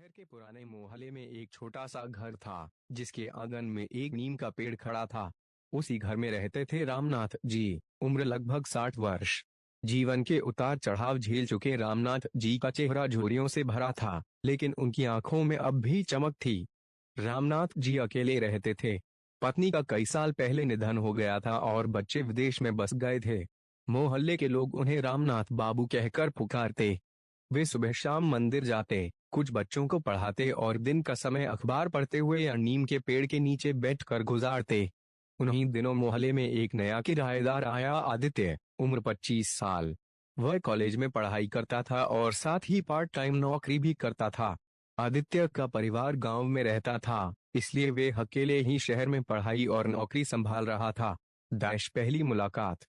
शहर के पुराने मोहल्ले में एक छोटा सा घर था जिसके आंगन में एक नीम का पेड़ खड़ा था। उसी घर में रहते थे रामनाथ जी। उम्र लगभग 60 वर्ष। जीवन के उतार चढ़ाव झेल चुके रामनाथ जी का चेहरा झुर्रियों से भरा था, लेकिन उनकी आंखों में अब भी चमक थी। रामनाथ जी अकेले रहते थे। पत्नी का कई साल पहले निधन हो गया था और बच्चे विदेश में बस गए थे। मोहल्ले के लोग उन्हें रामनाथ बाबू कहकर पुकारते। वे सुबह शाम मंदिर जाते, कुछ बच्चों को पढ़ाते और दिन का समय अखबार पढ़ते हुए या नीम के पेड़ के नीचे बैठकर गुजारते। उन्हीं दिनों मोहल्ले में एक नया किराएदार आया, आदित्य, उम्र 25 साल। वह कॉलेज में पढ़ाई करता था और साथ ही पार्ट टाइम नौकरी भी करता था। आदित्य का परिवार गांव में रहता था, इसलिए वे अकेले ही शहर में पढ़ाई और नौकरी संभाल रहा था। पहली मुलाकात।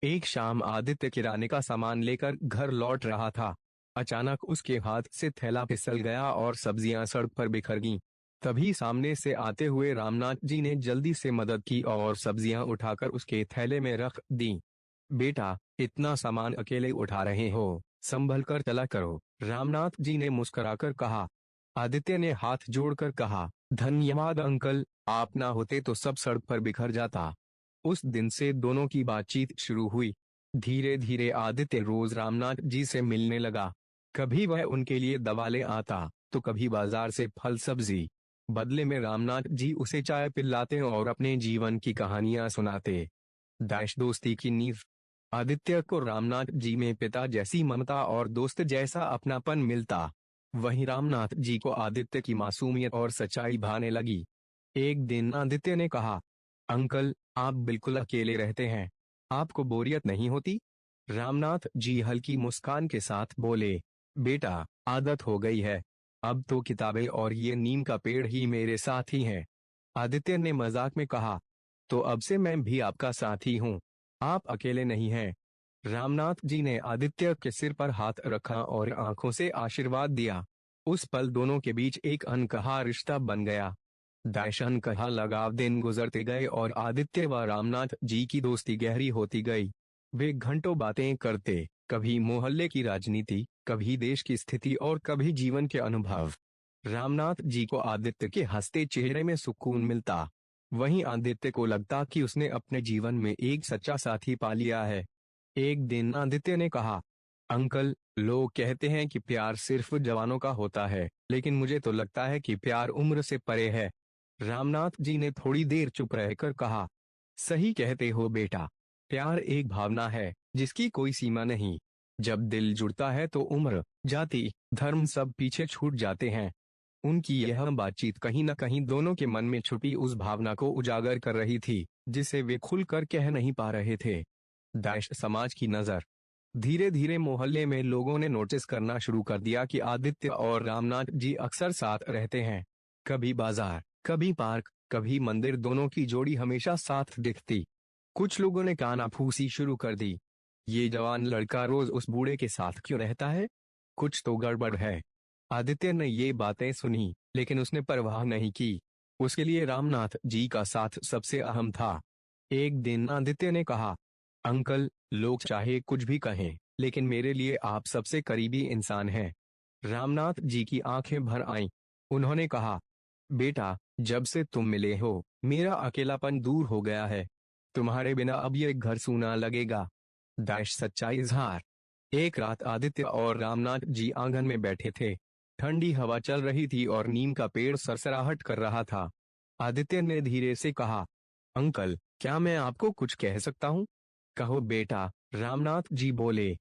एक शाम आदित्य किराने का सामान लेकर घर लौट रहा था। अचानक उसके हाथ से थैला फिसल गया और सब्जियां सड़क पर बिखर गईं। तभी सामने से आते हुए रामनाथ जी ने जल्दी से मदद की और सब्जियां उठाकर उसके थैले में रख दी। बेटा, इतना सामान अकेले उठा रहे हो, संभल कर चला करो, रामनाथ जी ने मुस्कुराकर कहा। आदित्य ने हाथ जोड़कर कहा, धन्यवाद अंकल, आप ना होते तो सब सड़क पर बिखर जाता। उस दिन से दोनों की बातचीत शुरू हुई। धीरे धीरे आदित्य रोज रामनाथ जी से मिलने लगा। कभी वह उनके लिए दवा ले आता, तो कभी बाजार से फल सब्जी। बदले में रामनाथ जी उसे चाय पिलाते और अपने जीवन की कहानियां सुनाते। दोस्ती की नींव। आदित्य को रामनाथ जी में पिता जैसी ममता और दोस्त जैसा अपनापन मिलता। वहीं रामनाथ जी को आदित्य की मासूमियत और सच्चाई भाने लगी। एक दिन आदित्य ने कहा, अंकल, आप बिल्कुल अकेले रहते हैं, आपको बोरियत नहीं होती? रामनाथ जी हल्की मुस्कान के साथ बोले, बेटा, आदत हो गई है। अब तो किताबें और ये नीम का पेड़ ही मेरे साथी हैं। आदित्य ने मजाक में कहा, तो अब से मैं भी आपका साथी हूँ, आप अकेले नहीं हैं। रामनाथ जी ने आदित्य के सिर पर हाथ रखा और आंखों से आशीर्वाद दिया। उस पल दोनों के बीच एक अनकहा रिश्ता बन गया। अनकहा लगाव दिन गुजरते गए और आदित्य व रामनाथ जी की दोस्ती गहरी होती गई। वे घंटों बातें करते, कभी मोहल्ले की राजनीति, कभी देश की स्थिति और कभी जीवन के अनुभव। रामनाथ जी को आदित्य के हंसते चेहरे में सुकून मिलता। वहीं आदित्य को लगता कि उसने अपने जीवन में एक सच्चा साथी पा लिया है। एक दिन आदित्य ने कहा, अंकल, लोग कहते हैं कि प्यार सिर्फ जवानों का होता है, लेकिन मुझे तो लगता है कि प्यार उम्र से परे है। रामनाथ जी ने थोड़ी देर चुप रहकर कहा, सही कहते हो बेटा, प्यार एक भावना है जिसकी कोई सीमा नहीं। जब दिल जुड़ता है तो उम्र, जाति, धर्म सब पीछे छूट जाते हैं। उनकी यह बातचीत कहीं न कहीं दोनों के मन में छुपी उस भावना को उजागर कर रही थी, जिसे वे खुलकर कह नहीं पा रहे थे। समाज की नजर। धीरे धीरे मोहल्ले में लोगों ने नोटिस करना शुरू कर दिया कि आदित्य और रामनाथ जी अक्सर साथ रहते हैं। कभी बाजार, कभी पार्क, कभी मंदिर, दोनों की जोड़ी हमेशा साथ दिखती। कुछ लोगों ने कानाफूसी शुरू कर दी, ये जवान लड़का रोज उस बूढ़े के साथ क्यों रहता है? कुछ तो गड़बड़ है। आदित्य ने ये बातें सुनी, लेकिन उसने परवाह नहीं की। उसके लिए रामनाथ जी का साथ सबसे अहम था। एक दिन आदित्य ने कहा, अंकल, लोग चाहे कुछ भी कहें, लेकिन मेरे लिए आप सबसे करीबी इंसान हैं। रामनाथ जी की आंखें भर आईं। उन्होंने कहा, बेटा, जब से तुम मिले हो, मेरा अकेलापन दूर हो गया है। तुम्हारे बिना अब ये घर सूना लगेगा। सच्चा इजहार। एक रात आदित्य और रामनाथ जी आंगन में बैठे थे। ठंडी हवा चल रही थी और नीम का पेड़ सरसराहट कर रहा था। आदित्य ने धीरे से कहा, अंकल, क्या मैं आपको कुछ कह सकता हूँ? कहो बेटा, रामनाथ जी बोले।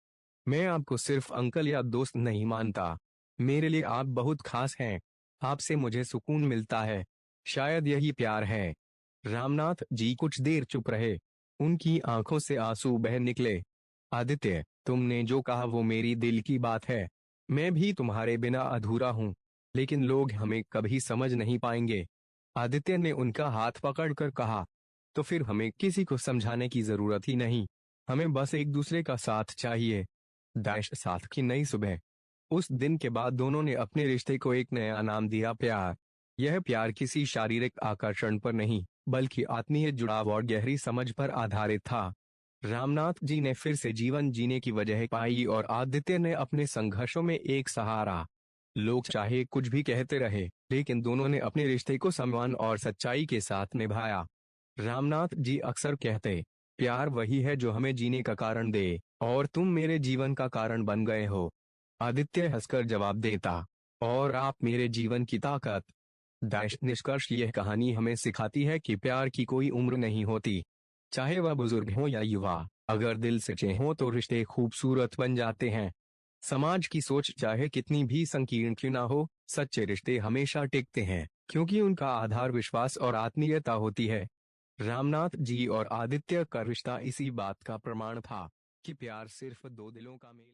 मैं आपको सिर्फ अंकल या दोस्त नहीं मानता। मेरे लिए आप बहुत खास हैं। आपसे मुझे सुकून मिलता है। शायद यही प्यार है। रामनाथ जी कुछ देर चुप रहे। उनकी आंखों से आंसू बह निकले। आदित्य, तुमने जो कहा वो मेरी दिल की बात है। मैं भी तुम्हारे बिना अधूरा हूँ, लेकिन लोग हमें कभी समझ नहीं पाएंगे। आदित्य ने उनका हाथ पकड़कर कहा, तो फिर हमें किसी को समझाने की जरूरत ही नहीं। हमें बस एक दूसरे का साथ चाहिए। साथ की नई सुबह। उस दिन के बाद दोनों ने अपने रिश्ते को एक नया नाम दिया, प्यार। यह प्यार किसी शारीरिक आकर्षण पर नहीं, बल्कि आत्मीय जुड़ाव और गहरी समझ पर आधारित था। रामनाथ जी ने फिर से जीवन जीने की वजह पाई और आदित्य ने अपने संघर्षों में एक सहारा। लोग चाहे कुछ भी कहते रहे, लेकिन दोनों ने अपने रिश्ते को सम्मान और सच्चाई के साथ निभाया। रामनाथ जी अक्सर कहते, प्यार वही है जो हमें जीने का कारण दे, और तुम मेरे जीवन का कारण बन गए हो। आदित्य हंसकर जवाब देता, और आप मेरे जीवन की ताकत। निष्कर्ष यह कहानी हमें सिखाती है कि प्यार की कोई उम्र नहीं होती। चाहे वह बुजुर्ग हो या युवा, अगर दिल सच्चे हो तो रिश्ते खूबसूरत बन जाते हैं। समाज की सोच चाहे कितनी भी संकीर्ण क्यों ना हो, सच्चे रिश्ते हमेशा टिकते हैं, क्योंकि उनका आधार विश्वास और आत्मीयता होती है। रामनाथ जी और आदित्य का रिश्ता इसी बात का प्रमाण था कि प्यार सिर्फ दो दिलों का मेल